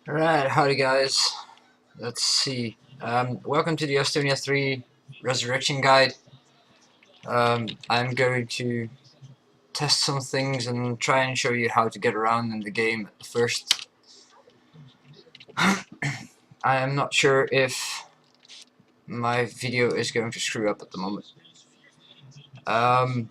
Alright, howdy guys. Let's see. Welcome to the Estonia 3 Resurrection Guide. I'm going to test some things and try and show you how to get around in the game at first. I am not sure if my video is going to screw up at the moment. As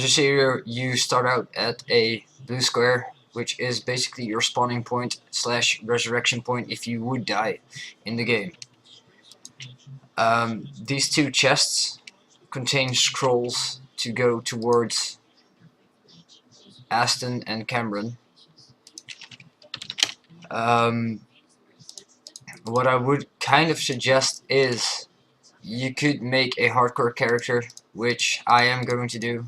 you see here, you start out at a blue square, which is basically your spawning point / resurrection point if you would die in the game. These two chests contain scrolls to go towards Aston and Cameron. What I would kind of suggest is you could make a hardcore character, which I am going to do.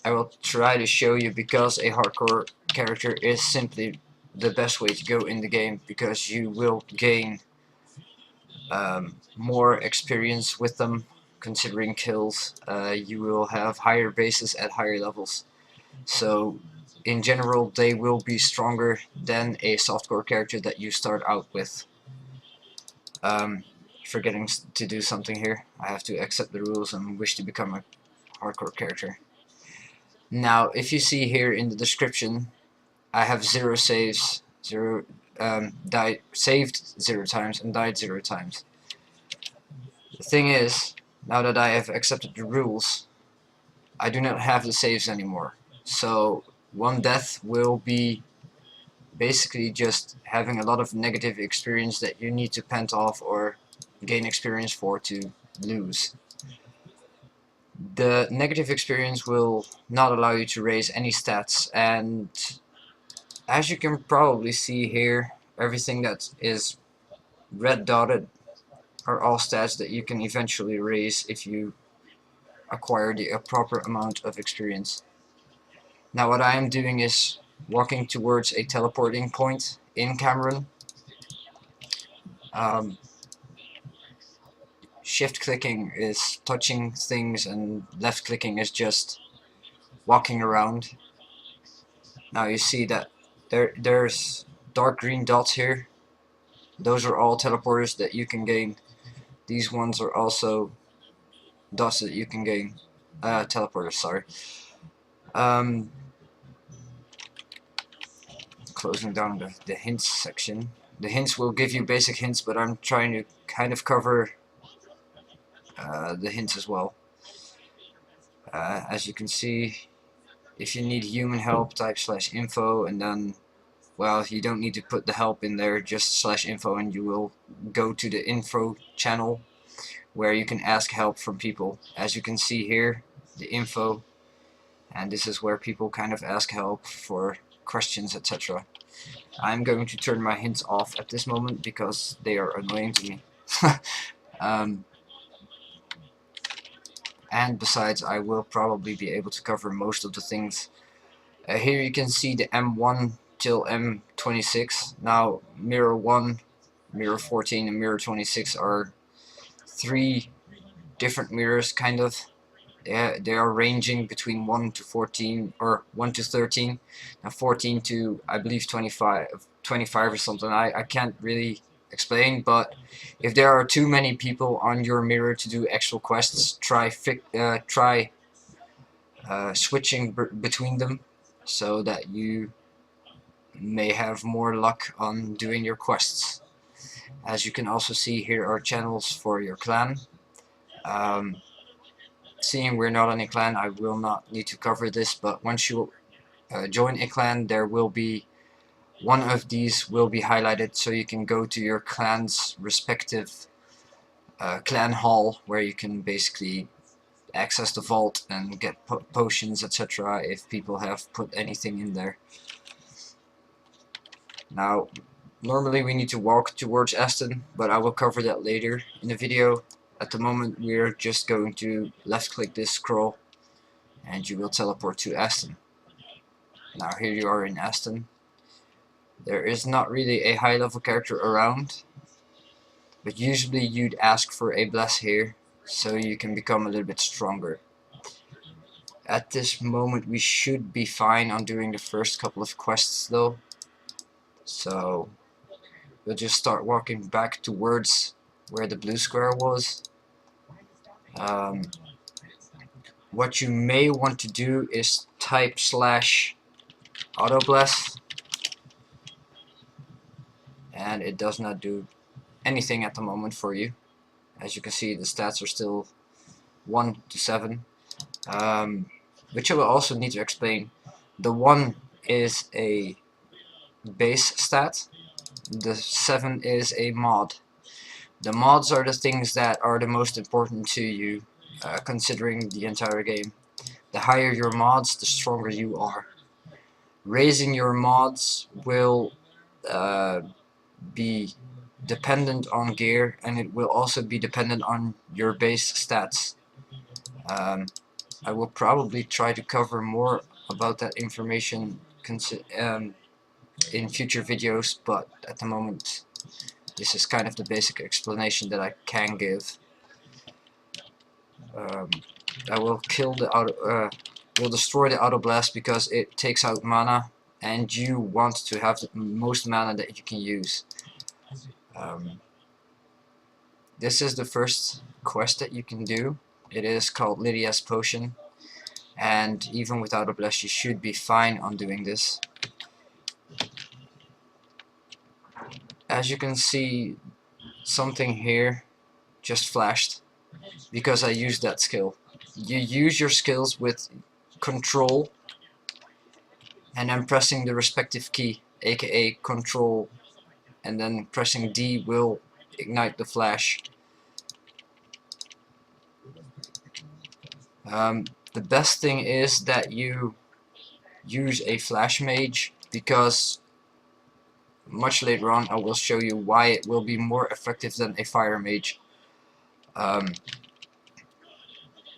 I will try to show you because a hardcore character is simply the best way to go in the game, because you will gain more experience with them. Considering kills, you will have higher bases at higher levels, so in general they will be stronger than a softcore character that you start out with. Forgetting to do something here. I have to accept the rules and wish to become a hardcore character. Now if you see here in the description, I have 0 saves, saved 0 times and died 0 times. The thing is, now that I have accepted the rules, I do not have the saves anymore. So one death will be basically just having a lot of negative experience that you need to pent off or gain experience for to lose. The negative experience will not allow you to raise any stats, and as you can probably see here, everything that is red dotted are all stats that you can eventually raise if you acquire the proper amount of experience. Now what I am doing is walking towards a teleporting point in Cameron. Shift clicking is touching things and left clicking is just walking around. Now you see that there's dark green dots here. Those are all teleporters that you can gain. These ones are also dots that you can gain. Teleporters, sorry. Closing down the hints section. The hints will give you basic hints, but I'm trying to kind of cover the hints as well. As you can see, if you need human help, type /info, and then, well, you don't need to put the help in there, just /info, and you will go to the info channel where you can ask help from people. As you can see here, the info, and this is where people kind of ask help for questions, etc. I'm going to turn my hints off at this moment because they are annoying to me. And besides, I will probably be able to cover most of the things. Here you can see the M1 till M26. Now mirror 1, mirror 14 and mirror 26 are 3 different mirrors, kind of. They are ranging between 1 to 14 or 1 to 13. Now 14 to, I believe, 25 or something. I can't really explain, but if there are too many people on your mirror to do actual quests, try switching between them so that you may have more luck on doing your quests. As you can also see, here are channels for your clan. Seeing we're not in a clan, I will not need to cover this, but once you join a clan, there will be one of these will be highlighted, so you can go to your clan's respective clan hall, where you can basically access the vault and get potions, etc. if people have put anything in there. Now, normally we need to walk towards Aston, but I will cover that later in the video. At the moment we're just going to left click this scroll and you will teleport to Aston. Now here you are in Aston. There is not really a high level character around, but usually you'd ask for a bless here so you can become a little bit stronger. At this moment we should be fine on doing the first couple of quests though. So we'll just start walking back towards where the blue square was. What you may want to do is type /autobless, and it does not do anything at the moment for you. As you can see, the stats are still 1 to 7, which I will also need to explain. The 1 is a base stat, the 7 is a mod. The mods are the things that are the most important to you, considering the entire game. The higher your mods, the stronger you are. Raising your mods will be dependent on gear, and it will also be dependent on your base stats. I will probably try to cover more about that information in future videos, but at the moment this is kind of the basic explanation that I can give. I will kill the will destroy the auto blast because it takes out mana, and you want to have the most mana that you can use. This is the first quest that you can do. It is called Lydia's Potion, and even without a blast you should be fine on doing this. As you can see, something here just flashed because I used that skill. You use your skills with control and then pressing the respective key, aka control, and then pressing D will ignite the flash. The best thing is that you use a flash mage, because much later on I will show you why it will be more effective than a fire mage.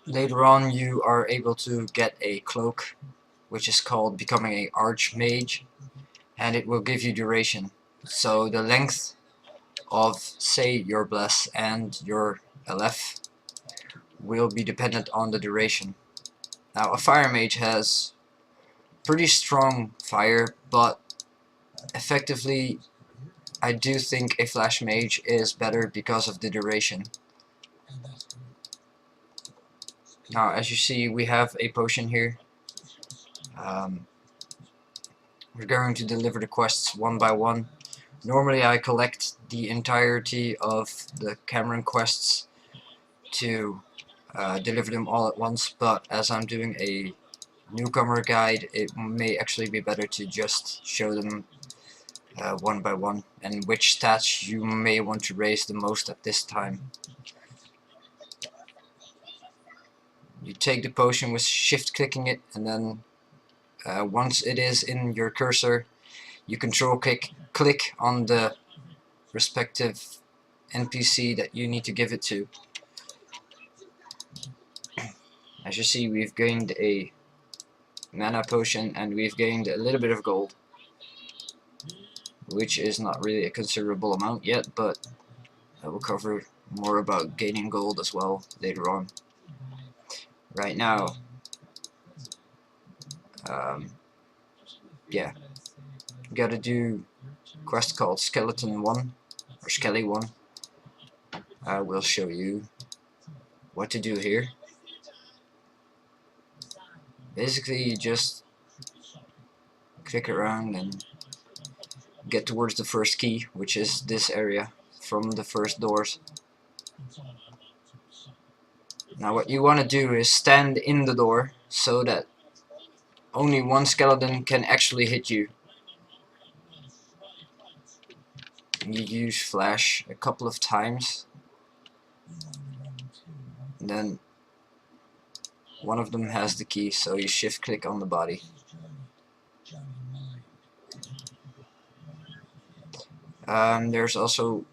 Later on you are able to get a cloak, which is called becoming a archmage, and it will give you duration. So the length of, say, your bless and your LF will be dependent on the duration. Now a fire mage has pretty strong fire, but effectively I do think a flash mage is better because of the duration. Now as you see, we have a potion here. We're going to deliver the quests one by one. Normally I collect the entirety of the Cameron quests to deliver them all at once, but as I'm doing a newcomer guide, it may actually be better to just show them one by one, and which stats you may want to raise the most at this time. You take the potion with shift clicking it, and then once it is in your cursor, you control click on the respective NPC that you need to give it to. As you see, we've gained a mana potion and we've gained a little bit of gold, which is not really a considerable amount yet, but I will cover more about gaining gold as well later on. Right now, yeah, we gotta do a quest called Skeleton 1, or Skelly 1. I will show you what to do here. Basically, you just click around and get towards the first key, which is this area from the first doors. Now what you want to do is stand in the door so that only one skeleton can actually hit you. You use flash a couple of times, and then one of them has the key, so you shift click on the body. There's also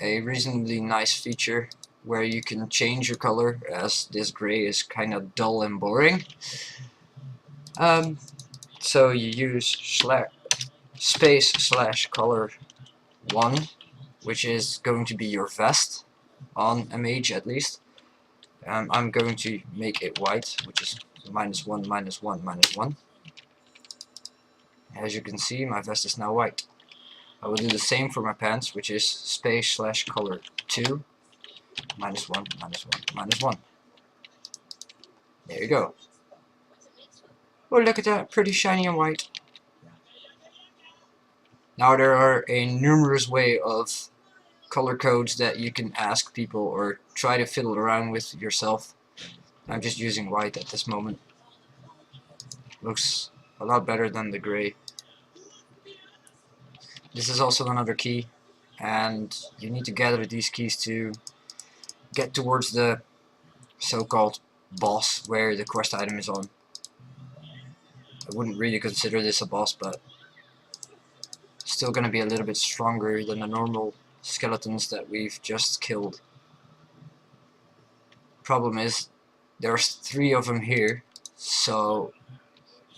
a reasonably nice feature where you can change your color, as this gray is kind of dull and boring. So you use space/color 1, which is going to be your vest on a mage at least. I'm going to make it white, which is -1, -1, -1. As you can see, my vest is now white. I will do the same for my pants, which is space/color 2, -1, -1, -1. There you go. Oh, look at that, pretty shiny and white. Now there are a numerous way of color codes that you can ask people or try to fiddle around with yourself. I'm just using white at this moment. Looks a lot better than the gray. This is also another key, and you need to gather these keys to get towards the so-called boss where the quest item is on. I wouldn't really consider this a boss, but still gonna be a little bit stronger than the normal skeletons that we've just killed. Problem is, there's 3 of them here, so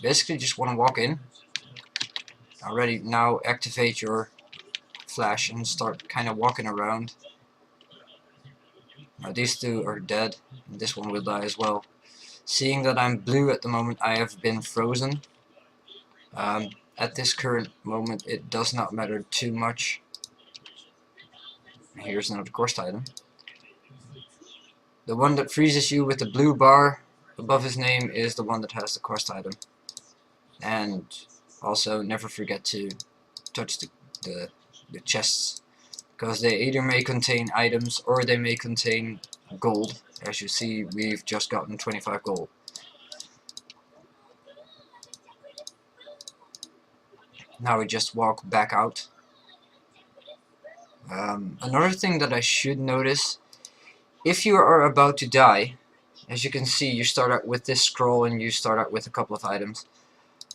basically just want to walk in. Already now activate your flash and start kind of walking around. Now these 2 are dead, and this one will die as well. Seeing that I'm blue at the moment, I have been frozen. At this current moment, it does not matter too much. Here's another quest item. The one that freezes you with the blue bar above his name is the one that has the quest item. And also never forget to touch the chests, because they either may contain items or they may contain gold. As you see, we've just gotten 25 gold. Now we just walk back out. Another thing that I should notice, if you are about to die, as you can see, you start out with this scroll and you start out with a couple of items.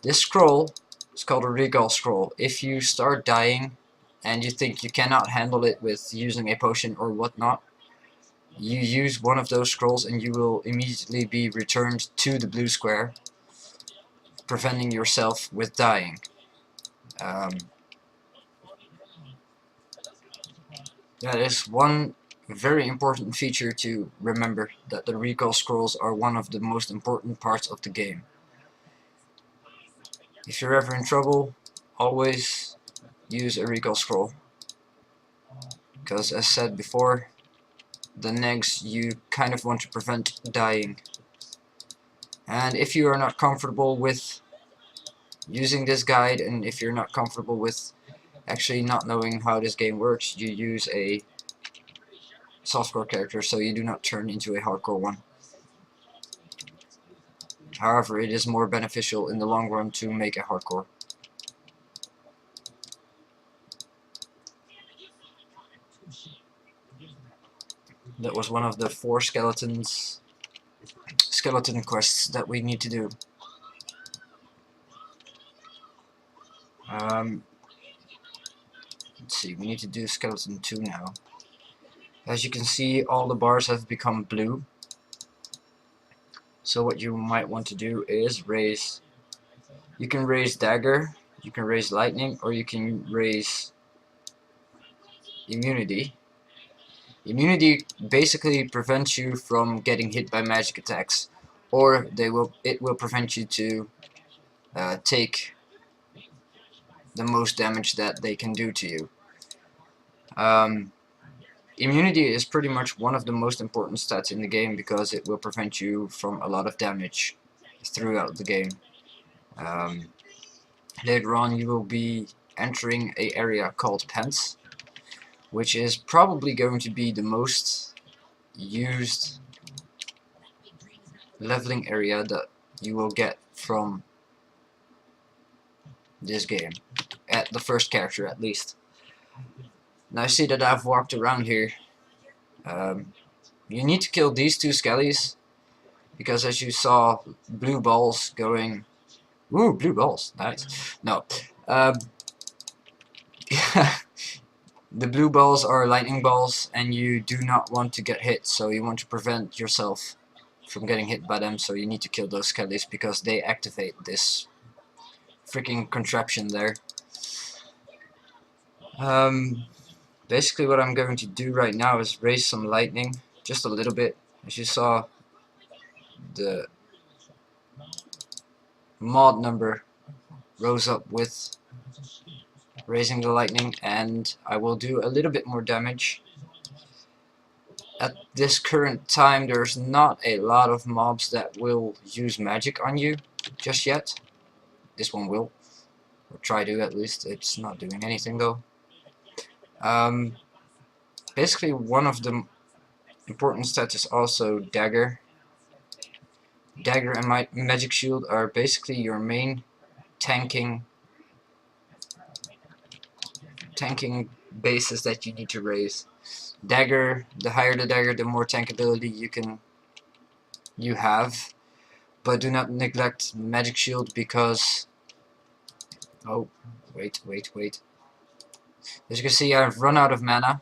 This scroll is called a recall scroll. If you start dying and you think you cannot handle it with using a potion or whatnot, you use one of those scrolls and you will immediately be returned to the blue square, preventing yourself with dying. That is one very important feature to remember, that the recall scrolls are one of the most important parts of the game. If you're ever in trouble, always use a recall scroll, because as said before, the negs you kind of want to prevent dying. And if you are not comfortable with using this guide, and if you're not comfortable with actually not knowing how this game works, you use a softcore character so you do not turn into a hardcore one. However, it is more beneficial in the long run to make a hardcore. That was one of the 4 skeleton quests that we need to do. Let's see, we need to do skeleton 2 now. As you can see, all the bars have become blue. So what you might want to do is raise. You can raise dagger, you can raise lightning, or you can raise immunity. Immunity basically prevents you from getting hit by magic attacks, or it will prevent you to take the most damage that they can do to you. Immunity is pretty much one of the most important stats in the game, because it will prevent you from a lot of damage throughout the game. Later on you will be entering an area called Pants, which is probably going to be the most used leveling area that you will get from this game, at the first character at least. Now I see that I've walked around here. You need to kill these 2 skellies, because as you saw, blue balls going... Ooh, blue balls, nice. No. The blue balls are lightning balls, and you do not want to get hit, so you want to prevent yourself from getting hit by them, so you need to kill those skellies, because they activate this freaking contraption there. Basically what I'm going to do right now is raise some lightning, just a little bit. As you saw, the mod number rose up with raising the lightning, and I will do a little bit more damage. At this current time, there's not a lot of mobs that will use magic on you just yet. This one will, or try to at least. It's not doing anything though. Basically, one of the important stats is also dagger. Dagger and my magic shield are basically your main tanking bases that you need to raise. Dagger, the higher the dagger, the more tankability you have. But do not neglect magic shield because wait. As you can see, I've run out of mana.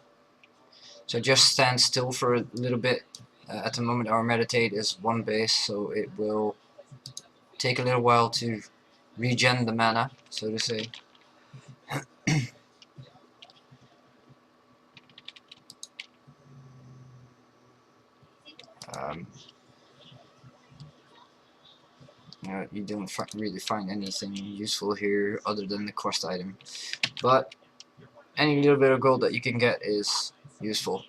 So just stand still for a little bit. At the moment our meditate is 1 base, so it will take a little while to regen the mana, so to say. You don't really find anything useful here other than the quest item, but any little bit of gold that you can get is useful.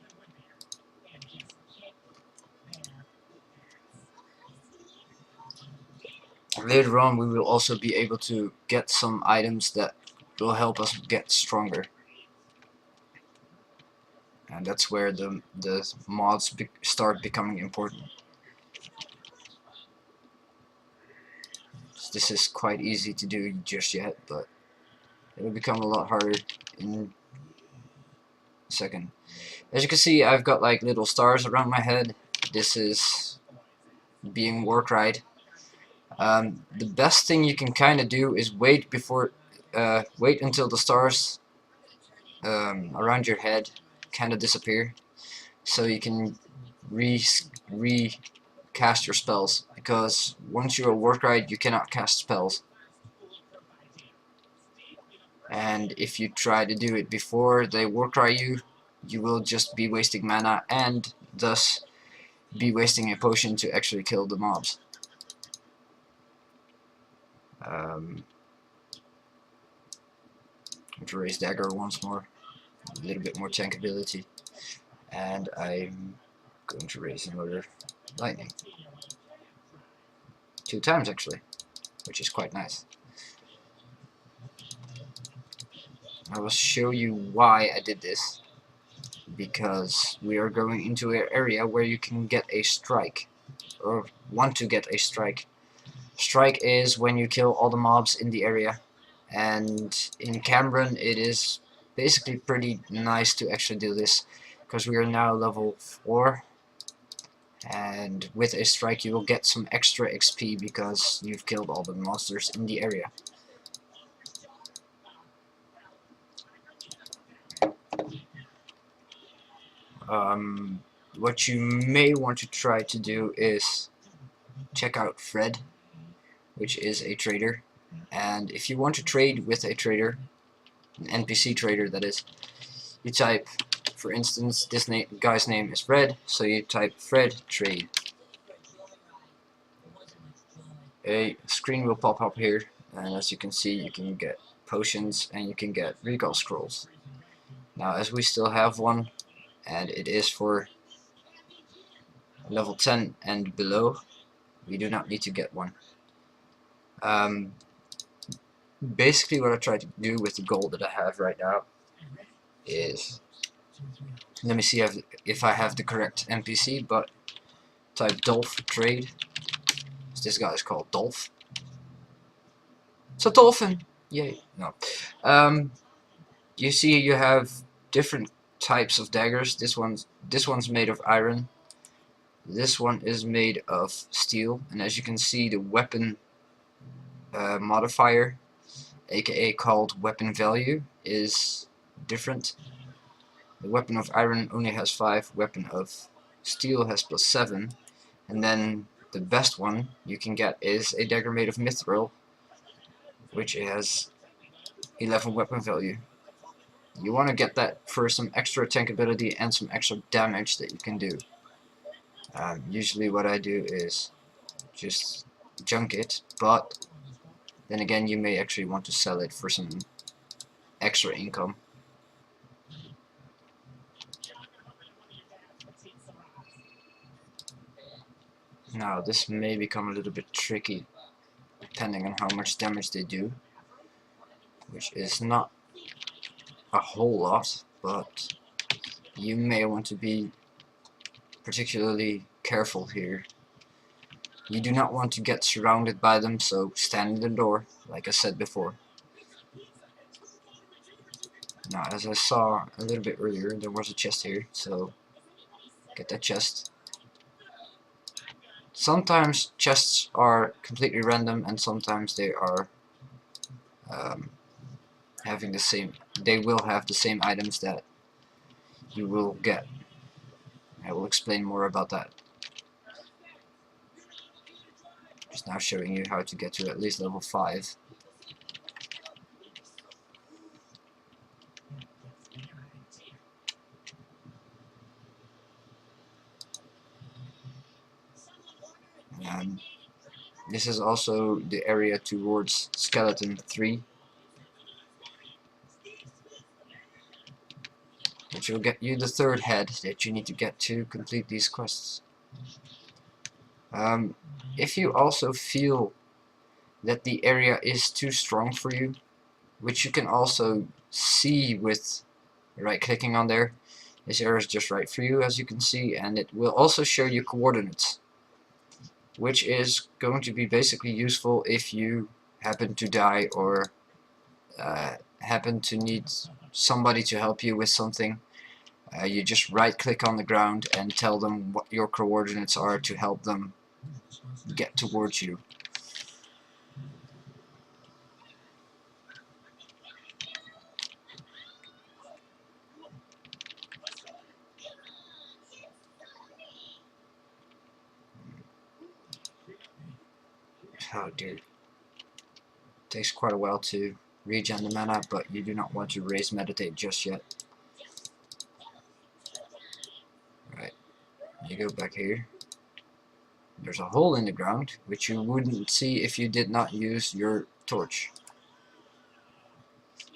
Later on we will also be able to get some items that will help us get stronger, and that's where the mods start becoming important. This is quite easy to do just yet, but it'll become a lot harder in a second. As you can see, I've got like little stars around my head. This is being war cried. The best thing you can kind of do is wait until the stars around your head kind of disappear, so you can recast your spells. Because once you're a war cried, you cannot cast spells. And if you try to do it before they war cry you, you will just be wasting mana and thus be wasting a potion to actually kill the mobs. To raise dagger once more, a little bit more tankability, and I'm going to raise another lightning. 2 times actually, which is quite nice. I will show you why I did this, because we are going into an area where you can get a strike, or want to get a strike. Strike is when you kill all the mobs in the area, and in Cameron it is basically pretty nice to actually do this, because we are now level 4, and with a strike you will get some extra XP because you've killed all the monsters in the area. What you may want to try to do is check out Fred, which is a trader, and if you want to trade with a trader, an NPC trader that is, you type, for instance, this guy's name is Fred, so you type Fred trade. A screen will pop up here, and as you can see, you can get potions and you can get recall scrolls. Now, as we still have one, and it is for level 10 and below, we do not need to get one. Basically what I try to do with the gold that I have right now is, let me see if I have the correct NPC, but type Dolph trade. This guy is called Dolph. It's a dolphin! Yay. No. You see you have different types of daggers. This one's made of iron. This one is made of steel, and as you can see, the weapon modifier, aka called weapon value, is different. The weapon of iron only has 5, weapon of steel has +7, and then the best one you can get is a dagger made of mithril, which has 11 weapon value. You want to get that for some extra tankability and some extra damage that you can do. Usually what I do is just junk it, but then again you may actually want to sell it for some extra income. Now this may become a little bit tricky depending on how much damage they do, which is not a whole lot, but you may want to be particularly careful here. You do not want to get surrounded by them, so stand in the door, like I said before. Now, as I saw a little bit earlier, there was a chest here, so get that chest. Sometimes chests are completely random, and sometimes they are having the same. They will have the same items that you will get. I will explain more about that. Just now showing you how to get to at least level 5. This is also the area towards Skeleton 3, which will get you the 3rd head that you need to get to complete these quests. If you also feel that the area is too strong for you, which you can also see with right clicking on there, this area is just right for you, as you can see, and it will also show you coordinates, which is going to be basically useful if you happen to die or happen to need somebody to help you with something. You just right click on the ground and tell them what your coordinates are to help them get towards you. Oh dear. Takes quite a while to regen the mana, but you do not want to raise meditate just yet. Right, you go back here. There's a hole in the ground, which you wouldn't see if you did not use your torch.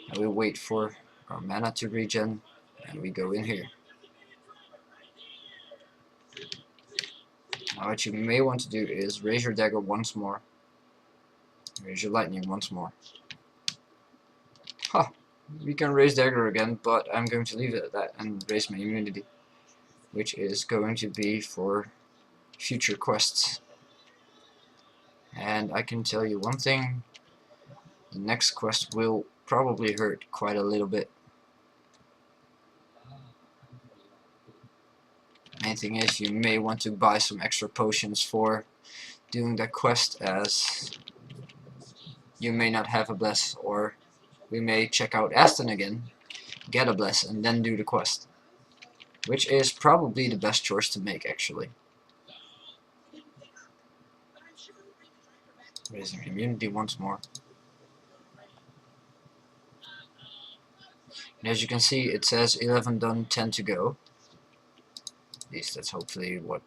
And we wait for our mana to regen, and we go in here. Now what you may want to do is raise your dagger once more. Raise your lightning once more. Ha! We can raise dagger again, but I'm going to leave it at that and raise my immunity, which is going to be for future quests. And I can tell you one thing, the next quest will probably hurt quite a little bit. Main thing is you may want to buy some extra potions for doing that quest, as you may not have a bless, or we may check out Aston again, get a bless, and then do the quest, which is probably the best choice to make, actually. Raising immunity once more. And as you can see, it says 11 done, 10 to go. At least that's hopefully what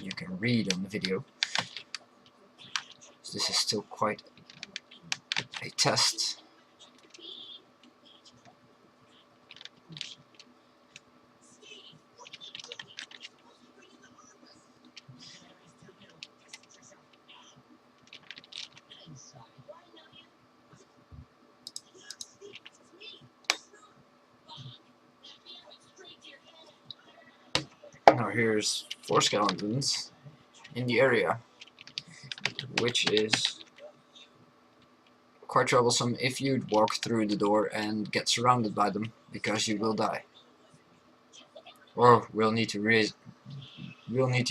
you can read on the video. So this is still quite a test. Now here's 4 skeletons in the area, which is quite troublesome if you walk through the door and get surrounded by them, because you will die. Or we'll need to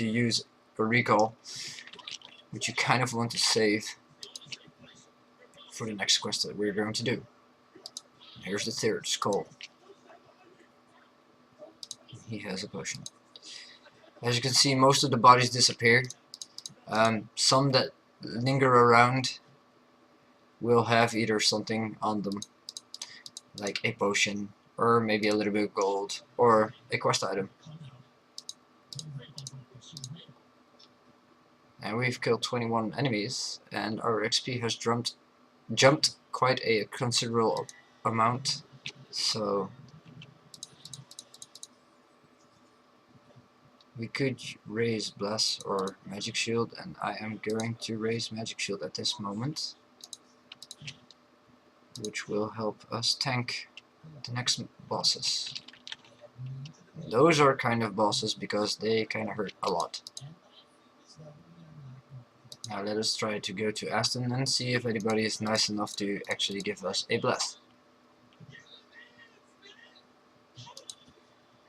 use a recall, which you kind of want to save for the next quest that we're going to do. Here's the 3rd skull. He has a potion. As you can see, most of the bodies disappear. Some that linger around will have either something on them, like a potion, or maybe a little bit of gold, or a quest item. And we've killed 21 enemies, and our XP has jumped jumped quite a considerable amount. So we could raise Bless or Magic Shield, and I am going to raise Magic Shield at this moment, which will help us tank the next bosses. Those are kind of bosses because they kind of hurt a lot. Now let us try to go to Aston and see if anybody is nice enough to actually give us a Bless.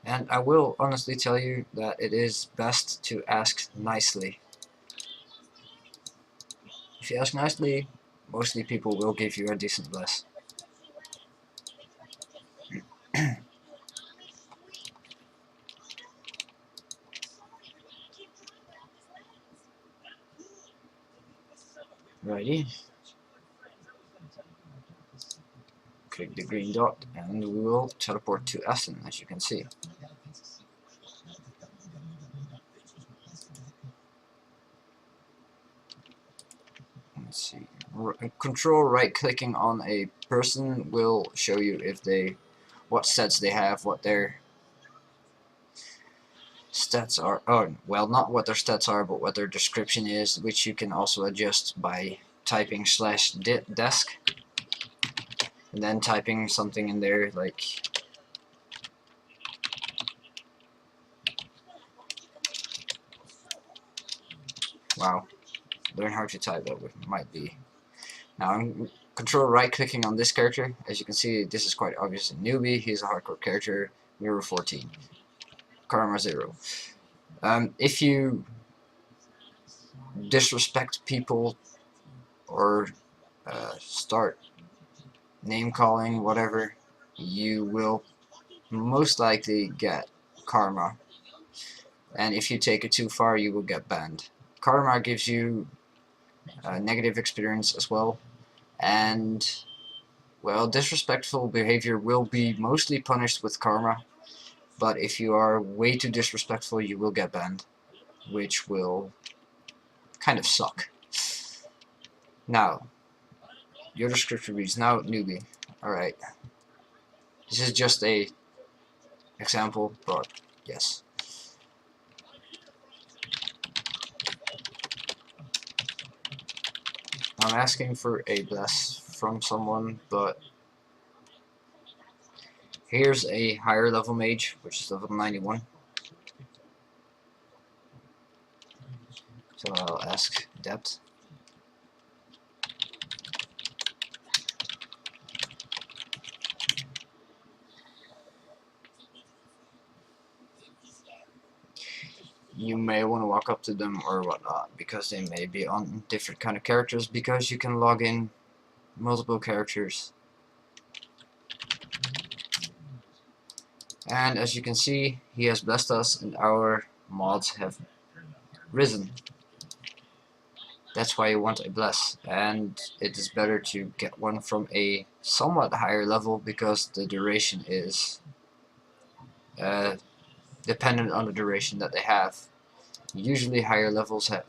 And I will honestly tell you that it is best to ask nicely. If you ask nicely, mostly people will give you a decent Bless. Righty. Click the green dot and we will teleport to Aston, as you can see. Let's see. Control right clicking on a person will show you if they, what stats they have, what their stats are. Oh, well, not what their stats are, but what their description is, which you can also adjust by typing /desk and then typing something in there like wow. Learn how to type, that might be. Now I'm control right clicking on this character. As you can see, this is quite obviously newbie. He's a hardcore character. Mirror 14. Karma 0. If you disrespect people or start name calling, whatever, you will most likely get karma. And if you take it too far, you will get banned. Karma gives you negative experience as well. And well, disrespectful behavior will be mostly punished with karma, but if you are way too disrespectful, you will get banned, which will kind of suck. Now, your description reads, now newbie. Alright. This is just a example, but yes. I'm asking for a bless from someone, but here's a higher level mage, which is level 91. So I'll ask depth. You may want to walk up to them or whatnot, because they may be on different kind of characters, because you can log in multiple characters. And as you can see, he has blessed us and our mods have risen. That's why you want a bless, and it is better to get one from a somewhat higher level because the duration is dependent on the duration that they have. Usually higher levels have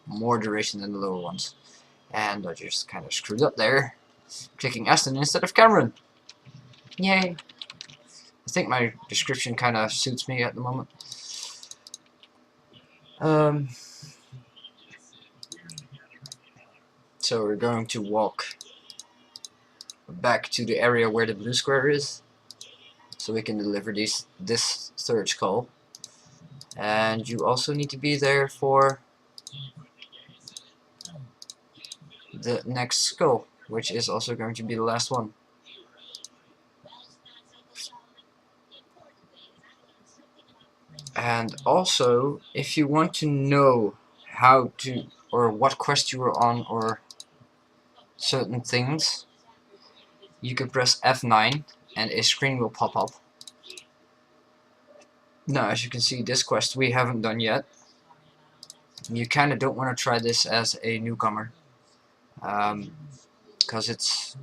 more duration than the lower ones. And I just kind of screwed up there, clicking Aston instead of Cameron. Yay! I think my description kind of suits me at the moment. So we're going to walk back to the area where the blue square is, so we can deliver this third skull. And you also need to be there for the next skull, which is also going to be the last one. And also, if you want to know how to, or what quest you were on, or certain things, you can press F9 and a screen will pop up. Now, as you can see, this quest we haven't done yet. You kind of don't want to try this as a newcomer, because it's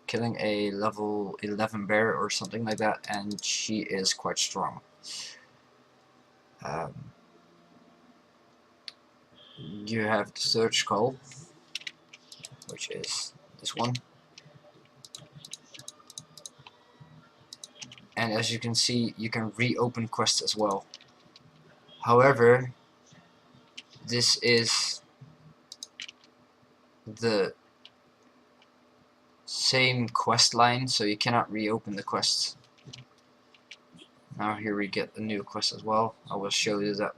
killing a level 11 bear or something like that, and she is quite strong. You have the third skull, which is this one. And as you can see, you can reopen quests as well. However, this is the same quest line, so you cannot reopen the quests. Now here we get a new quest as well. I will show you that.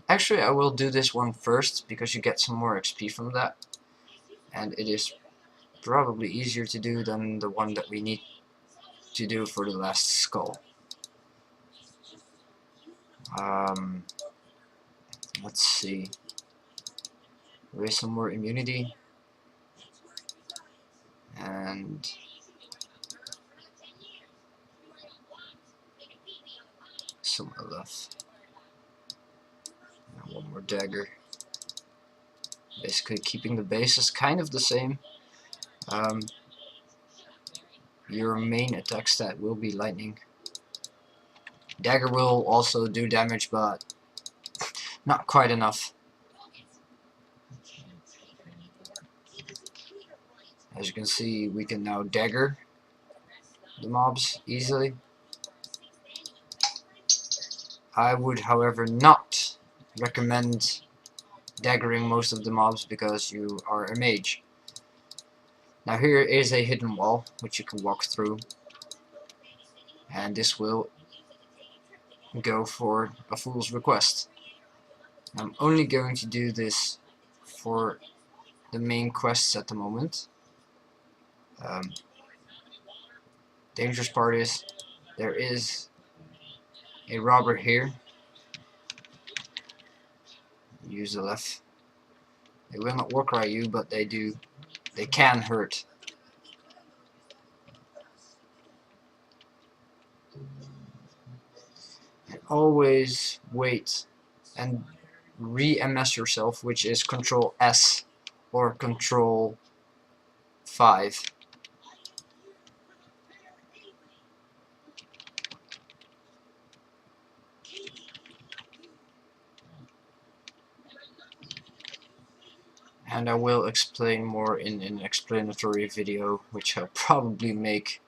Actually, I will do this one first because you get some more XP from that, and it is probably easier to do than the one that we need to do for the last skull. Let's see. There is some more immunity, and some LF. And one more dagger. Basically keeping the bases kind of the same. Your main attack stat will be lightning. Dagger will also do damage, but not quite enough. As you can see, we can now dagger the mobs easily. I would, however, not recommend daggering most of the mobs because you are a mage. Now here is a hidden wall which you can walk through, and this will go for a fool's request. I'm only going to do this for the main quests at the moment. Dangerous part is there is a robber here. Use the left. They will not walk right you, but they can hurt. And always wait and re-MS yourself, which is Control S or Control 5. And I will explain more in an explanatory video, which I'll probably make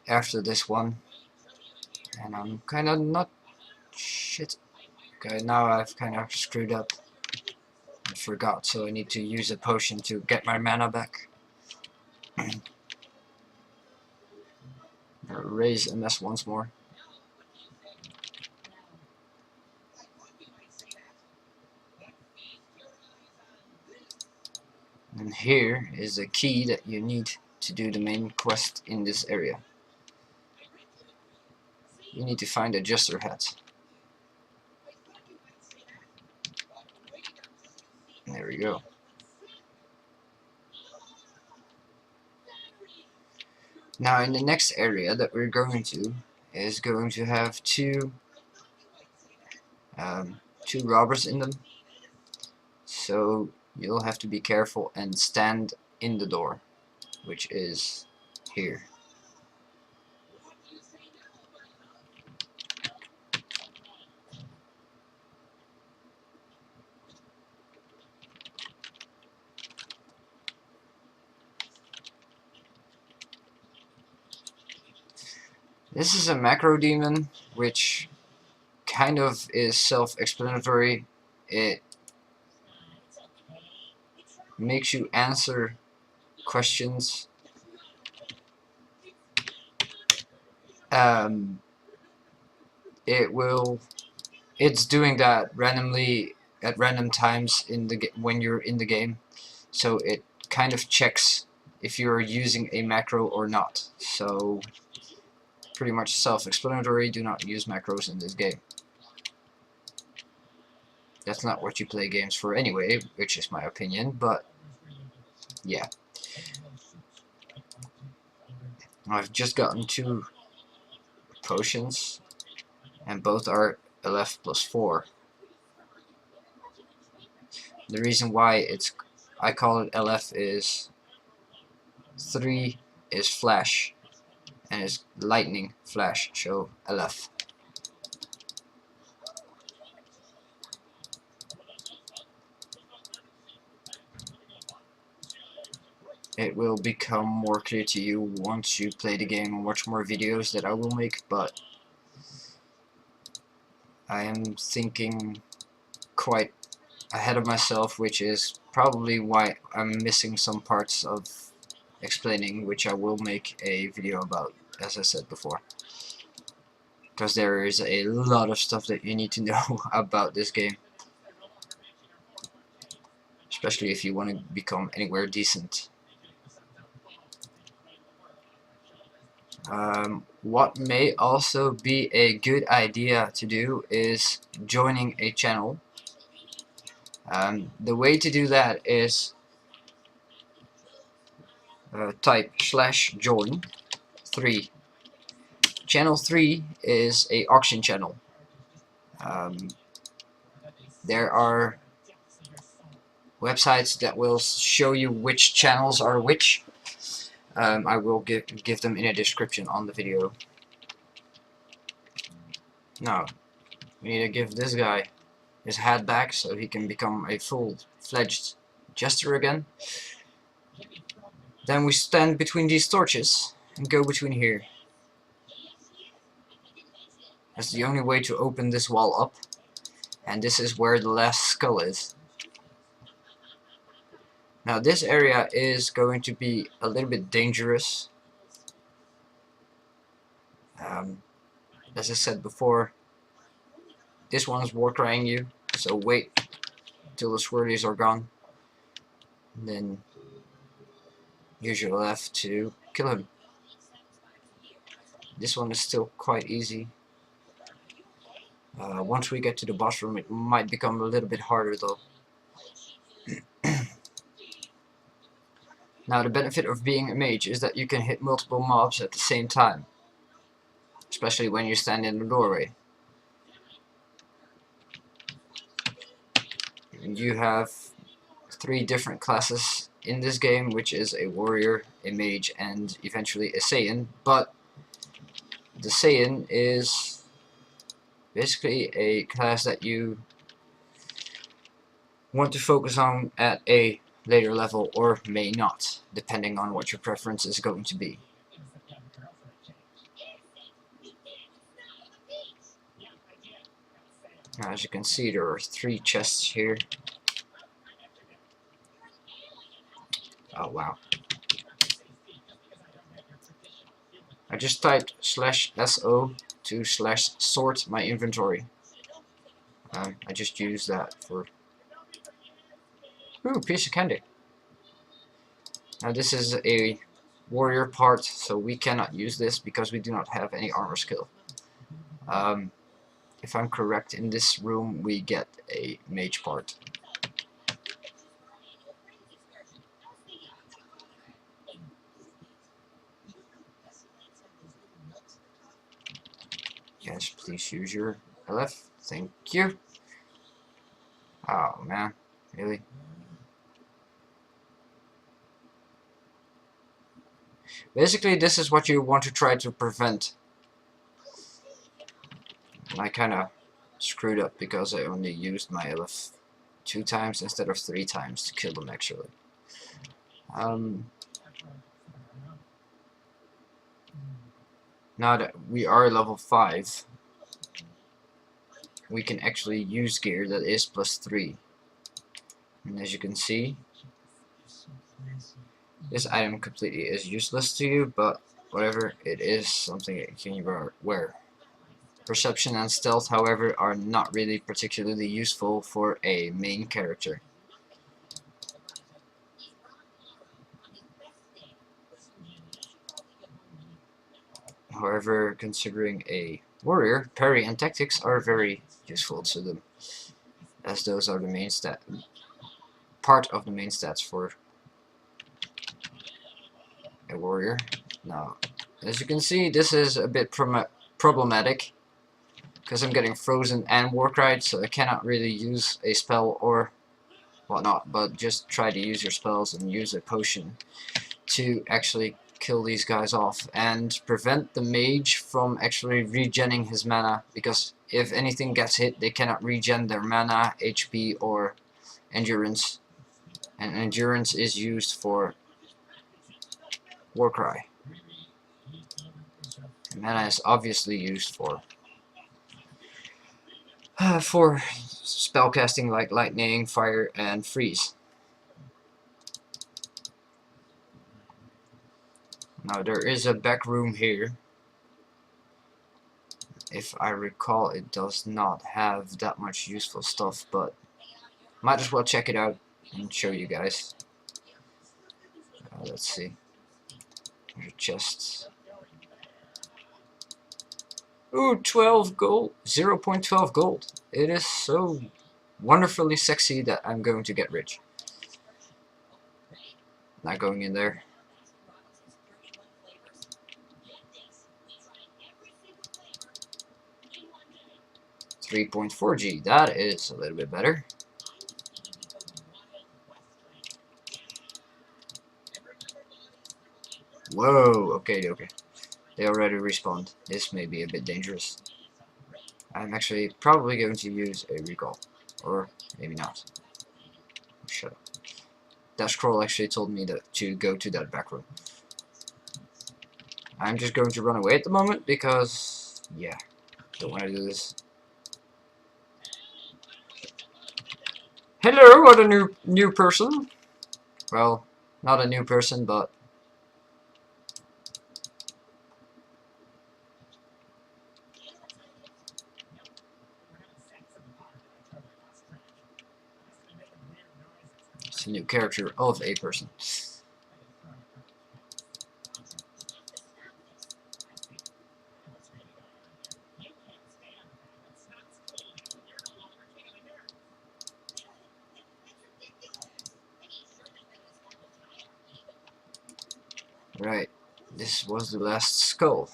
after this one. And I'm kinda not... shit. Okay, now I've kinda screwed up. I forgot, so I need to use a potion to get my mana back. Raise MS once more. And here is the key that you need to do the main quest in this area. You need to find a Jester hat. There we go. Now in the next area that we're going to is going to have two robbers in them. So you'll have to be careful and stand in the door, which is here. This is a macro demon, which kind of is self-explanatory. It makes you answer questions. It's doing that randomly at random times in the when you're in the game, so it kind of checks if you're using a macro or not. So pretty much self-explanatory. Do not use macros in this game. That's not what you play games for anyway, which is my opinion, but yeah. I've just gotten 2 potions, and both are LF plus 4. The reason why I call it LF is 3 is flash, and it's lightning flash, so LF. it will become more clear to you once you play the game and watch more videos that I will make, but I am thinking quite ahead of myself, which is probably why I'm missing some parts of explaining, which I will make a video about, as I said before. Because there is a lot of stuff that you need to know about this game. Especially if you want to become anywhere decent. What may also be a good idea to do is joining a channel. The way to do that is type /join 3. Channel 3 is a auction channel. There are websites that will show you which channels are which. I will give them in a description on the video. Now, we need to give this guy his hat back so he can become a full-fledged jester again. Then we stand between these torches and go between here. That's the only way to open this wall up, and this is where the last skull is. Now this area is going to be a little bit dangerous. As I said before, this one's war crying you, so wait till the swirlies are gone, and then use your left to kill him. This one is still quite easy. Once we get to the boss room, it might become a little bit harder though. Now the benefit of being a mage is that you can hit multiple mobs at the same time, especially when you stand in the doorway. You have 3 different classes in this game, which is a warrior, a mage, and eventually a Saiyan, but the Saiyan is basically a class that you want to focus on at a later level, or may not, depending on what your preference is going to be. Now, as you can see, there are 3 chests here. Oh wow. I just typed /SO to /sort my inventory. I just used that for... Ooh, piece of candy. Now this is a warrior part, so we cannot use this because we do not have any armor skill. If I'm correct, in this room we get a mage part. Yes, please use your LF. Thank you. Oh man, really? Basically, this is what you want to try to prevent. And I kinda screwed up because I only used my LF 2 times instead of 3 times to kill them actually. Now that we are level 5, we can actually use gear that is +3. And as you can see, this item completely is useless to you, but whatever, it is something that you can wear. Perception and stealth, however, are not really particularly useful for a main character. However, considering a warrior, parry and tactics are very useful to them, as those are the main part of the main stats for a warrior. Now, as you can see, this is a bit problematic, because I'm getting frozen and war cried, so I cannot really use a spell or whatnot, but just try to use your spells and use a potion to actually kill these guys off and prevent the mage from actually regenning his mana, because if anything gets hit, they cannot regen their mana, HP, or endurance. And endurance is used for Warcry. And mana is obviously used for spellcasting like lightning, fire, and freeze. Now there is a back room here. If I recall, it does not have that much useful stuff, but might as well check it out and show you guys. Let's see. There's a chest. Ooh, 12 gold. 0.12 gold. It is so wonderfully sexy that I'm going to get rich. Not going in there. $3.4G. That is a little bit better. Whoa, okay. They already respawned. This may be a bit dangerous. I'm actually probably going to use a recall. Or maybe not. Shut up. That scroll actually told me to go to that back room. I'm just going to run away at the moment because, yeah, don't want to do this. Hello, what a new person. Well, not a new person, but it's a new character of a person. Right, this was the last skull.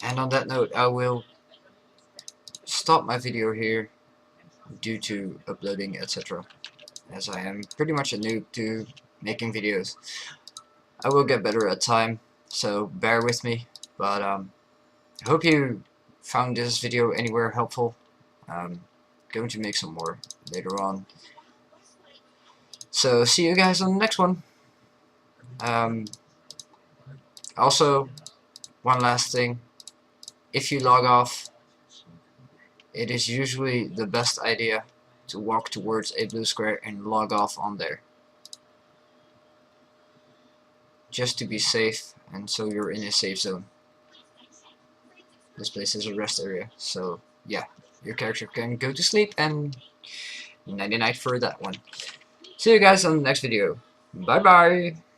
And on that note, I will stop my video here due to uploading, etc. As I am pretty much a noob to making videos. I will get better at time, so bear with me. But I hope you found this video anywhere helpful. Going to make some more later on. So see you guys on the next one. Also, one last thing. If you log off, it is usually the best idea to walk towards a blue square and log off on there. Just to be safe, and so you're in a safe zone. This place is a rest area, so yeah, your character can go to sleep, and nighty night for that one. See you guys on the next video. Bye bye!